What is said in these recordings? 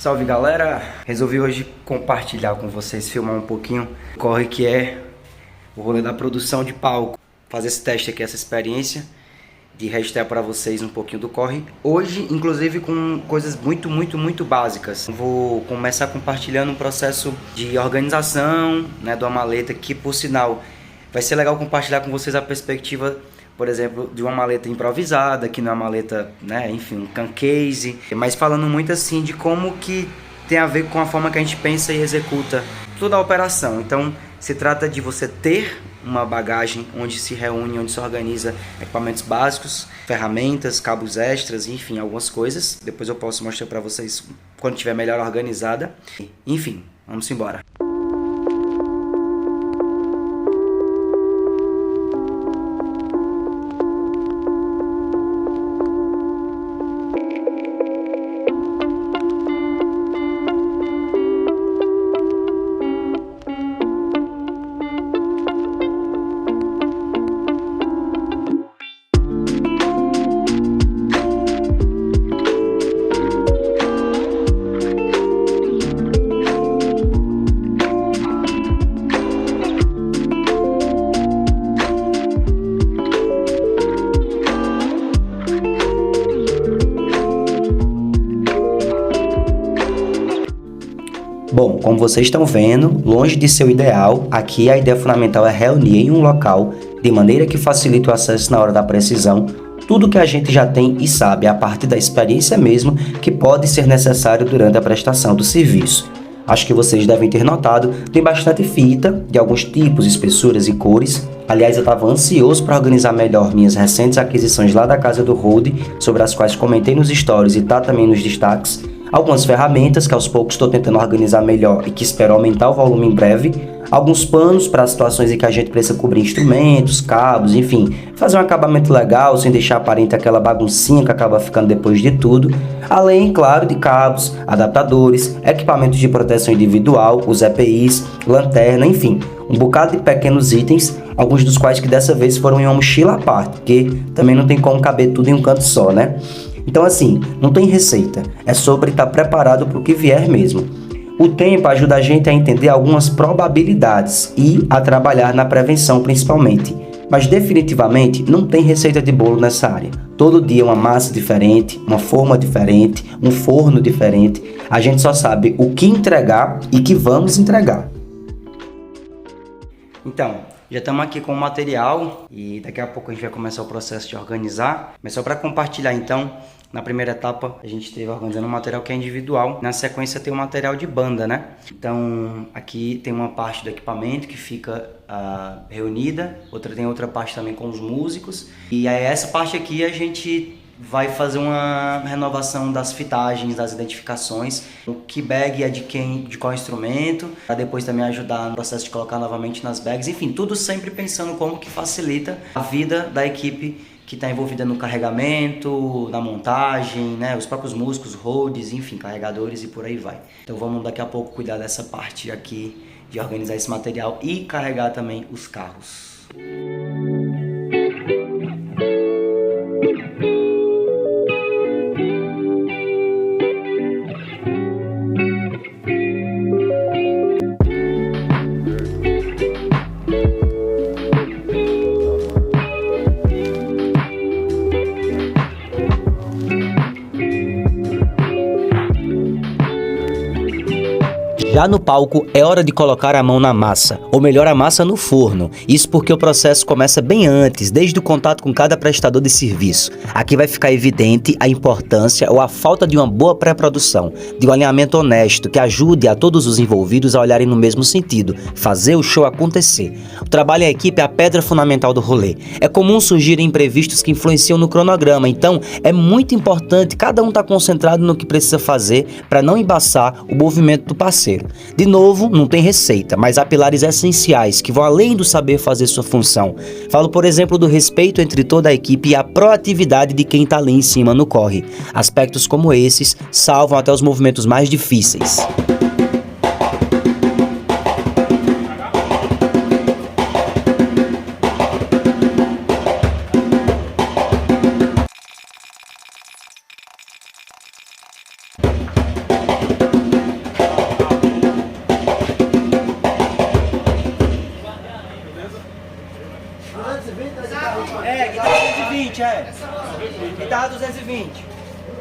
Salve galera, resolvi hoje compartilhar com vocês, filmar um pouquinho o corre que é o rolê da produção de palco. Fazer esse teste aqui, essa experiência de registrar para vocês um pouquinho do corre. Hoje, inclusive com coisas muito básicas. Vou começar compartilhando um processo de organização, né, de uma maleta que, por sinal, vai ser legal compartilhar com vocês a perspectiva, por exemplo, de uma maleta improvisada, que não é uma maleta, né, enfim, um can case, mas falando muito assim de como que tem a ver com a forma que a gente pensa e executa toda a operação. Então, se trata de você ter uma bagagem onde se reúne, onde se organiza equipamentos básicos, ferramentas, cabos extras, enfim, algumas coisas. Depois eu posso mostrar para vocês quando estiver melhor organizada. Enfim, vamos embora. Bom, como vocês estão vendo, longe de ser o ideal, aqui a ideia fundamental é reunir em um local, de maneira que facilite o acesso na hora da precisão, tudo que a gente já tem e sabe a partir da experiência mesmo que pode ser necessário durante a prestação do serviço. Acho que vocês devem ter notado, tem bastante fita, de alguns tipos, espessuras e cores. Aliás, eu estava ansioso para organizar melhor minhas recentes aquisições lá da casa do Road, sobre as quais comentei nos stories e tá também nos destaques. Algumas ferramentas que aos poucos estou tentando organizar melhor e que espero aumentar o volume em breve. Alguns panos para situações em que a gente precisa cobrir instrumentos, cabos, enfim, fazer um acabamento legal sem deixar aparente aquela baguncinha que acaba ficando depois de tudo. Além, claro, de cabos, adaptadores, equipamentos de proteção individual, os EPIs, lanterna, enfim, um bocado de pequenos itens, alguns dos quais que dessa vez foram em uma mochila à parte, porque também não tem como caber tudo em um canto só, né? Então assim, não tem receita, é sobre estar preparado para o que vier mesmo. O tempo ajuda a gente a entender algumas probabilidades e a trabalhar na prevenção principalmente. Mas definitivamente não tem receita de bolo nessa área. Todo dia uma massa diferente, uma forma diferente, um forno diferente. A gente só sabe o que entregar e que vamos entregar. Então, já estamos aqui com o material e daqui a pouco a gente vai começar o processo de organizar. Mas só para compartilhar então, na primeira etapa a gente esteve organizando um material que é individual. Na sequência tem um material de banda, né? Então aqui tem uma parte do equipamento que fica reunida, tem outra parte também com os músicos. E aí essa parte aqui a gente vai fazer uma renovação das fitagens, das identificações. O que bag é de qual instrumento, para depois também ajudar no processo de colocar novamente nas bags. Enfim, tudo sempre pensando como que facilita a vida da equipe que está envolvida no carregamento, na montagem, né? Os próprios músicos, roads, enfim, carregadores e por aí vai. Então vamos daqui a pouco cuidar dessa parte aqui de organizar esse material e carregar também os carros. Já no palco, é hora de colocar a mão na massa, ou melhor, a massa no forno. Isso porque o processo começa bem antes, desde o contato com cada prestador de serviço. Aqui vai ficar evidente a importância ou a falta de uma boa pré-produção, de um alinhamento honesto que ajude a todos os envolvidos a olharem no mesmo sentido, fazer o show acontecer. O trabalho em equipe é a pedra fundamental do rolê. É comum surgirem imprevistos que influenciam no cronograma, então é muito importante cada um estar concentrado no que precisa fazer para não embaçar o movimento do parceiro. De novo, não tem receita, mas há pilares essenciais que vão além do saber fazer sua função. Falo, por exemplo, do respeito entre toda a equipe e a proatividade de quem está ali em cima no corre. Aspectos como esses salvam até os movimentos mais difíceis. Respeitar 220.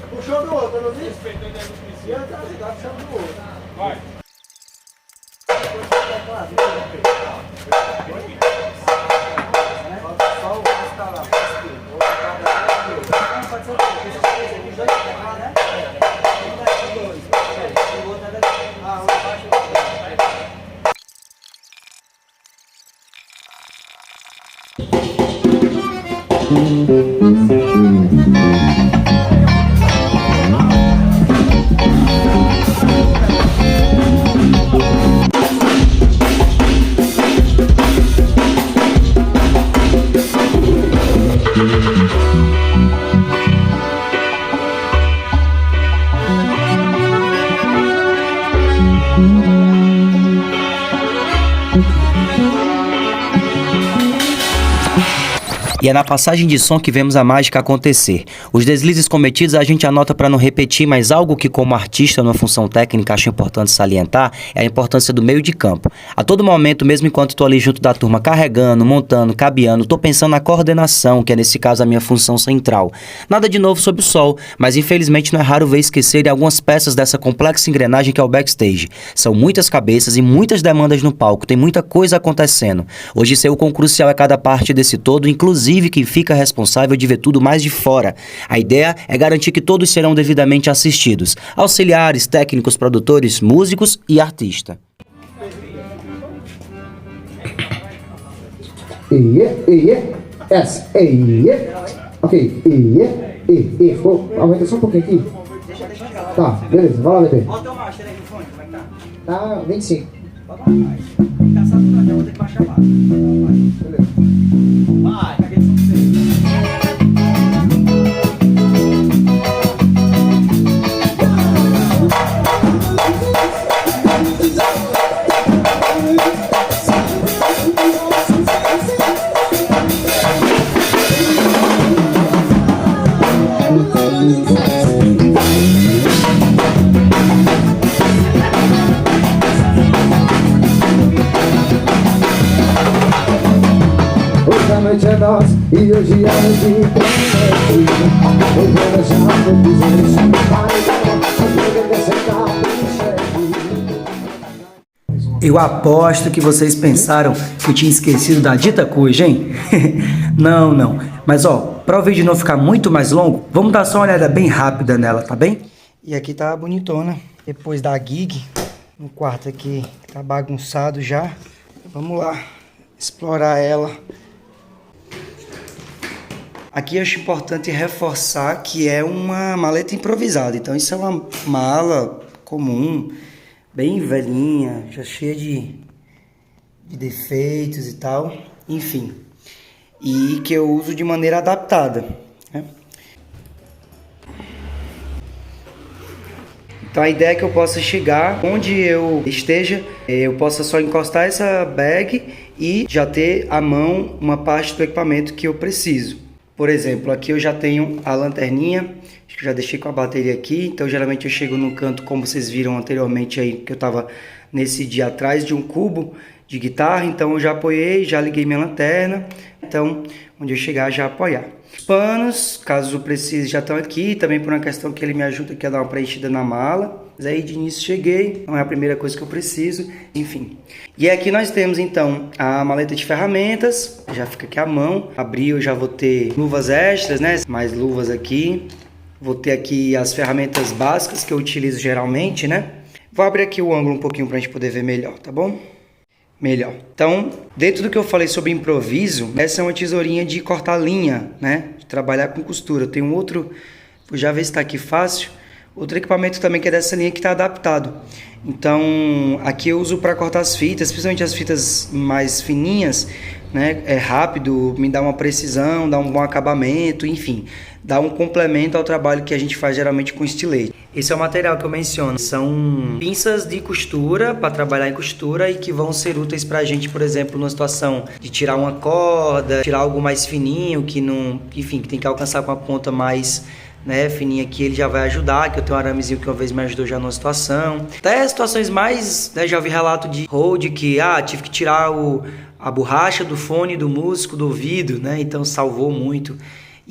Puxou do outro, não vi? E eu tá puxando do outro. Vai. Só o braço tá lá. Pode ser os dois tá lá, né? E é na passagem de som que vemos a mágica acontecer. Os deslizes cometidos a gente anota para não repetir, mas algo que como artista numa função técnica acho importante salientar é a importância do meio de campo. A todo momento, mesmo enquanto estou ali junto da turma carregando, montando, cabeando, estou pensando na coordenação, que é nesse caso a minha função central. Nada de novo sob o sol, mas infelizmente não é raro ver esquecerem algumas peças dessa complexa engrenagem que é o backstage. São muitas cabeças e muitas demandas no palco, tem muita coisa acontecendo. Hoje sei o quão crucial é cada parte desse todo, inclusive quem fica responsável de ver tudo mais de fora. A ideia é garantir que todos serão devidamente assistidos, auxiliares, técnicos, produtores, músicos e artista. Ok, aumenta só um pouquinho aqui. Tá, beleza, vai lá, bebê. Bota o master aí no fone, como é que tá? Tá 25. Bota lá, vai. Encaçado não, já vou ter que baixar lá. Beleza. Vai, cadê o som de vocês? Hoje a noite é nossa e hoje a noite Eu aposto que vocês pensaram que eu tinha esquecido da dita coisa, hein? Não. Mas ó, para o vídeo não ficar muito mais longo, vamos dar só uma olhada bem rápida nela, tá bem? E aqui tá bonitona, depois da gig, no quarto aqui tá bagunçado já. Vamos lá, explorar ela. Aqui eu acho importante reforçar que é uma maleta improvisada, então isso é uma mala comum, bem velhinha, já cheia de defeitos e tal, enfim, e que eu uso de maneira adaptada, né? Então a ideia é que eu possa chegar onde eu esteja, eu possa só encostar essa bag e já ter à mão uma parte do equipamento que eu preciso. Por exemplo, aqui eu já tenho a lanterninha, acho que eu já deixei com a bateria aqui, então geralmente eu chego num canto, como vocês viram anteriormente aí, que eu estava nesse dia atrás de um cubo de guitarra, então eu já apoiei, já liguei minha lanterna, então onde eu chegar já apoiar. Os panos, caso precise, já estão aqui, também por uma questão que ele me ajuda aqui a dar uma preenchida na mala. Mas aí de início cheguei, não é a primeira coisa que eu preciso, enfim. E aqui nós temos então a maleta de ferramentas, já fica aqui à mão. Abri, eu já vou ter luvas extras, né? Mais luvas aqui. Vou ter aqui as ferramentas básicas que eu utilizo geralmente, né? Vou abrir aqui o ângulo um pouquinho pra gente poder ver melhor, tá bom? Melhor. Então, dentro do que eu falei sobre improviso, essa é uma tesourinha de cortar linha, né? De trabalhar com costura. Eu tenho um outro, vou já ver se está aqui fácil. Outro equipamento também que é dessa linha que está adaptado. Então, aqui eu uso para cortar as fitas, principalmente as fitas mais fininhas, né? É rápido, me dá uma precisão, dá um bom acabamento, enfim, dá um complemento ao trabalho que a gente faz geralmente com estilete. Esse é o material que eu menciono. São pinças de costura para trabalhar em costura e que vão ser úteis para a gente, por exemplo, numa situação de tirar uma corda, tirar algo mais fininho que não, enfim, que tem que alcançar com a ponta mais, né, fininha aqui, ele já vai ajudar, que eu tenho um aramezinho que uma vez me ajudou já numa situação. Até situações mais, né, já vi relato de hold que, tive que tirar a borracha do fone do músico do ouvido, né, então salvou muito.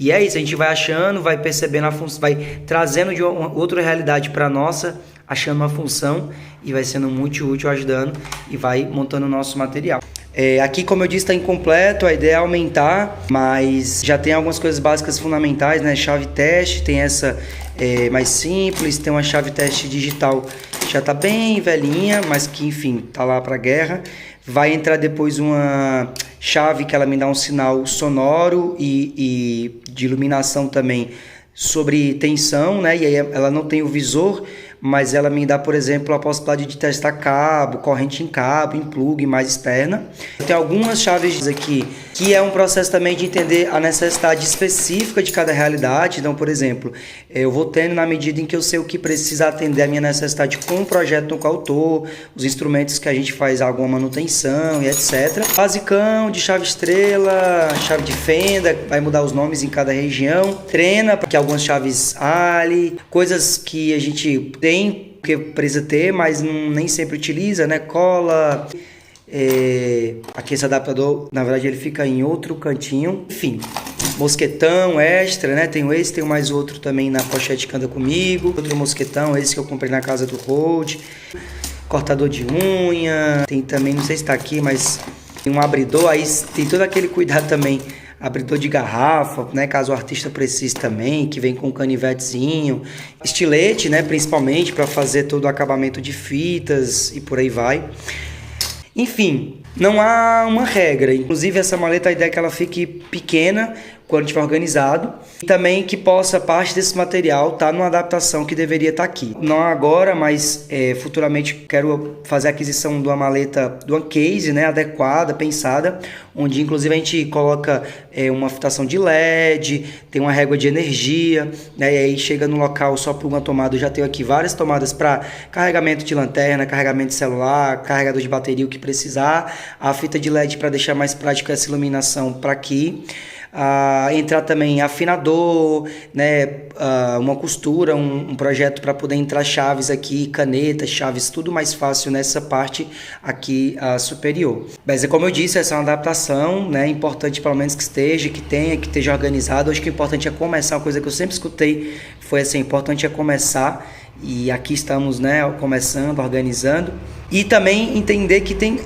E é isso, a gente vai achando, vai percebendo a função, vai trazendo de outra realidade para nossa, achando uma função e vai sendo muito útil, ajudando e vai montando o nosso material. Aqui, como eu disse, está incompleto, a ideia é aumentar, mas já tem algumas coisas básicas fundamentais, né? Chave teste, tem essa mais simples, tem uma chave teste digital que já está bem velhinha, mas que, enfim, tá lá para guerra. Vai entrar depois uma chave que ela me dá um sinal sonoro e de iluminação também sobre tensão, né? E aí ela não tem o visor, mas ela me dá, por exemplo, a possibilidade de testar cabo, corrente em cabo, em plug mais externa. Tem algumas chaves aqui que é um processo também de entender a necessidade específica de cada realidade. Então, por exemplo, eu vou tendo na medida em que eu sei o que precisa atender a minha necessidade com o projeto no qual eu tô, os instrumentos que a gente faz alguma manutenção e etc. Basicão de chave estrela, chave de fenda, vai mudar os nomes em cada região. Trena, porque algumas chaves Ali, coisas que a gente tem que precisa ter, mas nem sempre utiliza, né? Cola. Aqui esse adaptador, na verdade, ele fica em outro cantinho. Enfim, mosquetão extra, né? Tenho esse, tenho mais outro também na pochete que anda comigo. Outro mosquetão, esse que eu comprei na casa do Road. Cortador de unha. Tem também, não sei se tá aqui, mas tem um abridor. Aí tem todo aquele cuidado também. Abridor de garrafa, né? Caso o artista precise também, que vem com um canivetezinho. Estilete, né? Principalmente para fazer todo o acabamento de fitas e por aí vai. Enfim, não há uma regra. Inclusive, essa maleta, a ideia é que ela fique pequena quando estiver organizado. E também que possa, parte desse material, estar numa adaptação que deveria estar aqui. Não agora, mas futuramente quero fazer a aquisição de uma maleta, de uma case, né, adequada, pensada, onde inclusive a gente coloca uma fitação de LED, tem uma régua de energia, né, e aí chega no local só por uma tomada. Eu já tenho aqui várias tomadas para carregamento de lanterna, carregamento de celular, carregador de bateria, o que precisar. A fita de LED para deixar mais prático essa iluminação para aqui. Entrar também afinador, né, uma costura, um projeto para poder entrar chaves aqui, canetas, chaves, tudo mais fácil nessa parte aqui superior. Mas como eu disse, essa é uma adaptação, né, importante pelo menos que esteja organizado. Acho que o importante é começar, uma coisa que eu sempre escutei foi assim, importante é começar, e aqui estamos, né, começando, organizando, e também entender que tem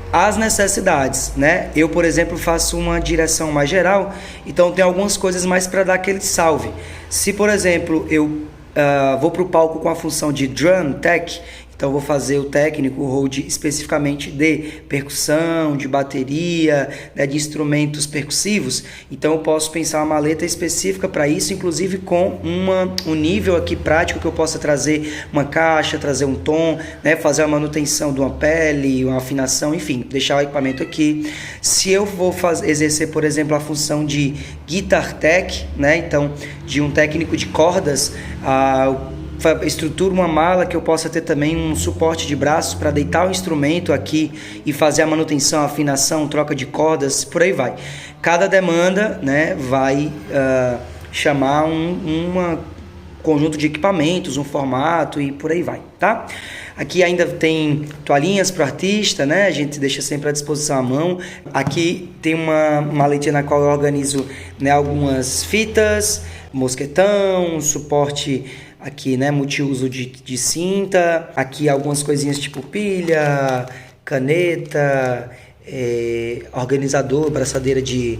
as necessidades, né? Eu, por exemplo, faço uma direção mais geral, então tem algumas coisas mais para dar aquele salve. Se, por exemplo, eu vou para o palco com a função de drum tech, então vou fazer o técnico, o hold especificamente de percussão, de bateria, né, de instrumentos percussivos. Então eu posso pensar uma maleta específica para isso, inclusive com um nível aqui prático que eu possa trazer uma caixa, trazer um tom, né, fazer a manutenção de uma pele, uma afinação, enfim, deixar o equipamento aqui. Se eu vou exercer, por exemplo, a função de guitar tech, né, então de um técnico de cordas, estrutura uma mala que eu possa ter também um suporte de braços para deitar o instrumento aqui e fazer a manutenção, afinação, troca de cordas, por aí vai. Cada demanda, né, vai chamar um conjunto de equipamentos, um formato e por aí vai, tá? Aqui ainda tem toalhinhas para o artista, né? A gente deixa sempre à disposição à mão. Aqui tem uma maletinha na qual eu organizo, né, algumas fitas, mosquetão, suporte aqui, né, multiuso de cinta. Aqui algumas coisinhas tipo pilha, caneta, organizador, braçadeira de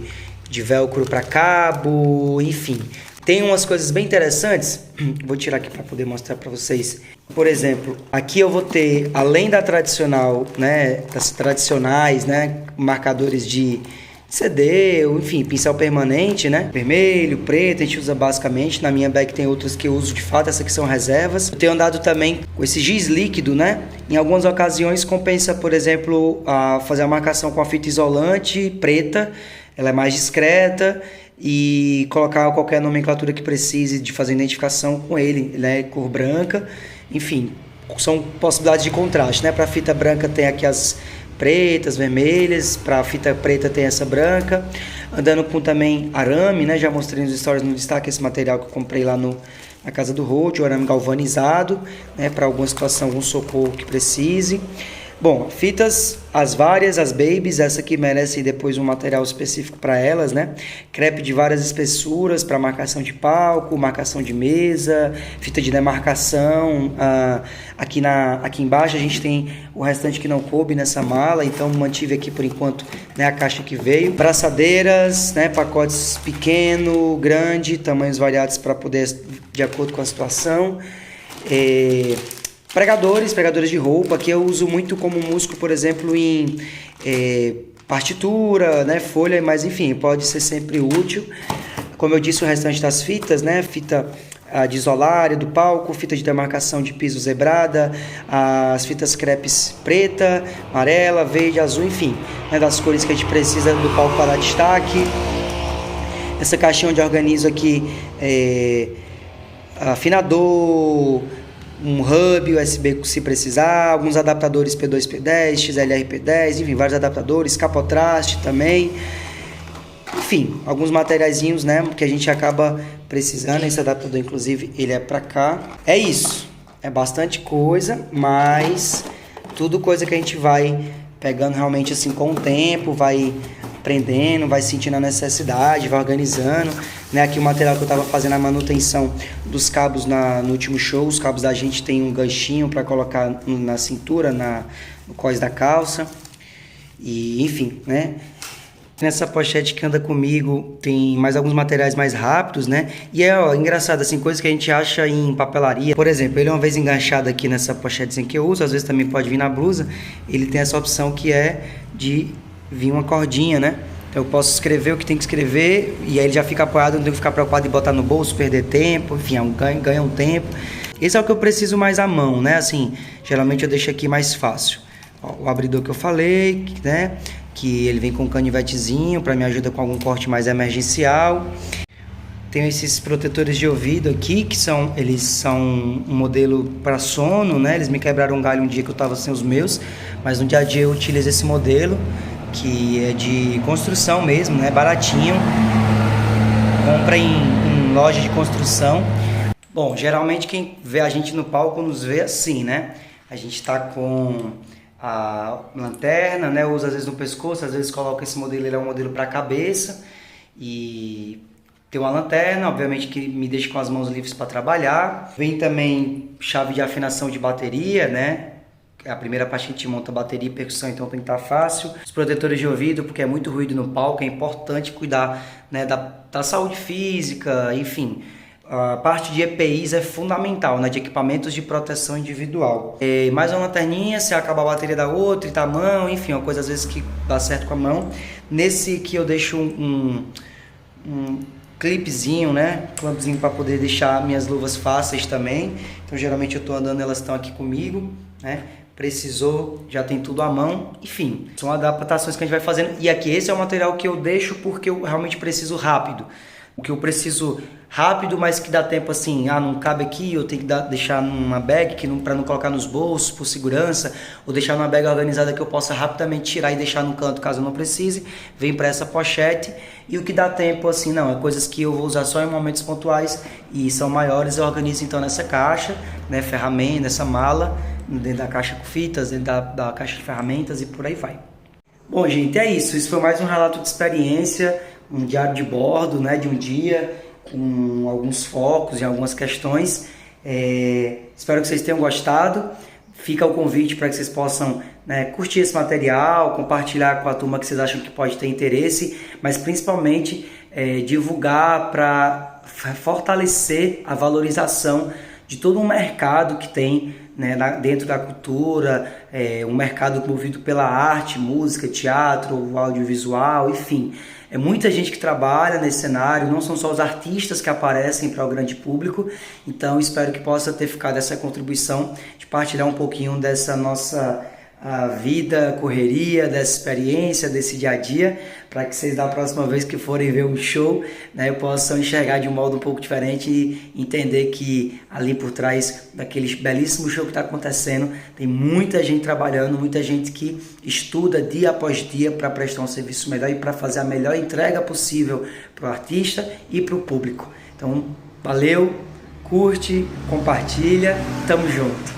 velcro para cabo, enfim. Tem umas coisas bem interessantes, vou tirar aqui para poder mostrar para vocês. Por exemplo, aqui eu vou ter, além da tradicional, né, das tradicionais, né, marcadores de CD, enfim, pincel permanente, né? Vermelho, preto, a gente usa basicamente. Na minha bag tem outras que eu uso de fato, essas aqui são reservas. Eu tenho andado também com esse giz líquido, né? Em algumas ocasiões compensa, por exemplo, fazer a marcação com a fita isolante preta, ela é mais discreta, e colocar qualquer nomenclatura que precise de fazer identificação com ele, né? Cor branca, enfim, são possibilidades de contraste, né? Para a fita branca tem aqui as pretas, vermelhas, para a fita preta tem essa branca, andando com também arame, né? Já mostrei nos stories no destaque esse material que eu comprei lá na casa do Road, o arame galvanizado, né? Para alguma situação, algum socorro que precise. Bom, fitas, as várias, as babies, essa aqui merece depois um material específico para elas, né? Crepe de várias espessuras para marcação de palco, marcação de mesa, fita de demarcação. Aqui embaixo a gente tem o restante que não coube nessa mala, então mantive aqui por enquanto, né, a caixa que veio. Braçadeiras, né, pacotes pequeno, grande, tamanhos variados para poder, de acordo com a situação. Pregadores de roupa, que eu uso muito como músico, por exemplo, em partitura, né, folha, mas enfim, pode ser sempre útil. Como eu disse, o restante das fitas, né, fita de isolar do palco, fita de demarcação de piso zebrada, as fitas crepes preta, amarela, verde, azul, enfim, né, das cores que a gente precisa do palco para dar destaque. Essa caixinha onde eu organizo aqui afinador, um hub USB se precisar, alguns adaptadores P2, P10, XLR, P10, enfim, vários adaptadores, capotraste também, enfim, alguns materiaizinhos, né, que a gente acaba precisando. Esse adaptador, inclusive, ele é pra cá. É isso, é bastante coisa, mas tudo coisa que a gente vai pegando realmente assim com o tempo, vai aprendendo, vai sentindo a necessidade, vai organizando, né? Aqui o material que eu estava fazendo a manutenção dos cabos no último show, os cabos da gente tem um ganchinho para colocar na cintura, no cós da calça, e enfim, né? Nessa pochete que anda comigo tem mais alguns materiais mais rápidos, né? E engraçado, assim, coisas que a gente acha em papelaria. Por exemplo, ele uma vez enganchado aqui nessa pochetezinha que eu uso, às vezes também pode vir na blusa, ele tem essa opção que é de vir uma cordinha, né? Então eu posso escrever o que tem que escrever e aí ele já fica apoiado, não tenho que ficar preocupado em botar no bolso, perder tempo, enfim, ganha um tempo. Esse é o que eu preciso mais à mão, né? Assim, geralmente eu deixo aqui mais fácil. Ó, o abridor que eu falei, né? Que ele vem com um canivetezinho para me ajudar com algum corte mais emergencial. Tenho esses protetores de ouvido aqui, eles são um modelo para sono, né? Eles me quebraram um galho um dia que eu estava sem os meus, mas no dia a dia eu utilizo esse modelo, que é de construção mesmo, né? Baratinho. Compra em loja de construção. Bom, geralmente quem vê a gente no palco nos vê assim, né? A gente tá com a lanterna, né? Usa às vezes no pescoço, às vezes coloca esse modelo, ele é um modelo para cabeça e tem uma lanterna, obviamente que me deixa com as mãos livres para trabalhar. Vem também chave de afinação de bateria, né? A primeira parte que a gente monta bateria e percussão, então tem que estar fácil. Os protetores de ouvido, porque é muito ruído no palco, é importante cuidar, né, da saúde física, enfim. A parte de EPIs é fundamental, né, de equipamentos de proteção individual. Mais uma lanterninha, se acabar a bateria da outra e tá a mão, enfim, uma coisa às vezes que dá certo com a mão. Nesse aqui eu deixo um clipezinho, né, clampzinho para poder deixar minhas luvas fáceis também. Então geralmente eu tô andando, elas estão aqui comigo, né. Precisou, já tem tudo à mão, enfim, são adaptações que a gente vai fazendo. E aqui esse é o material que eu deixo porque eu realmente preciso rápido. O que eu preciso rápido, mas que dá tempo assim, não cabe aqui, eu tenho que deixar numa bag para não colocar nos bolsos por segurança, ou deixar numa bag organizada que eu possa rapidamente tirar e deixar no canto caso eu não precise, vem para essa pochete. E o que dá tempo assim, não, é coisas que eu vou usar só em momentos pontuais e são maiores, eu organizo então nessa caixa, né, ferramenta, nessa mala, dentro da caixa com fitas, dentro da caixa de ferramentas e por aí vai. Bom, gente, é isso. Isso foi mais um relato de experiência, um diário de bordo, né, de um dia, com alguns focos e algumas questões. Espero que vocês tenham gostado. Fica o convite para que vocês possam, né, curtir esse material, compartilhar com a turma que vocês acham que pode ter interesse, mas principalmente divulgar para fortalecer a valorização de todo um mercado que tem, né, dentro da cultura, um mercado movido pela arte, música, teatro, audiovisual, enfim. É muita gente que trabalha nesse cenário, não são só os artistas que aparecem para o grande público, então espero que possa ter ficado essa contribuição de partilhar um pouquinho dessa nossa vida, correria, dessa experiência, desse dia a dia, para que vocês da próxima vez que forem ver um show, né, possam enxergar de um modo um pouco diferente e entender que ali por trás daquele belíssimo show que está acontecendo, tem muita gente trabalhando, muita gente que estuda dia após dia para prestar um serviço melhor e para fazer a melhor entrega possível para o artista e para o público. Então, valeu, curte, compartilha, tamo junto!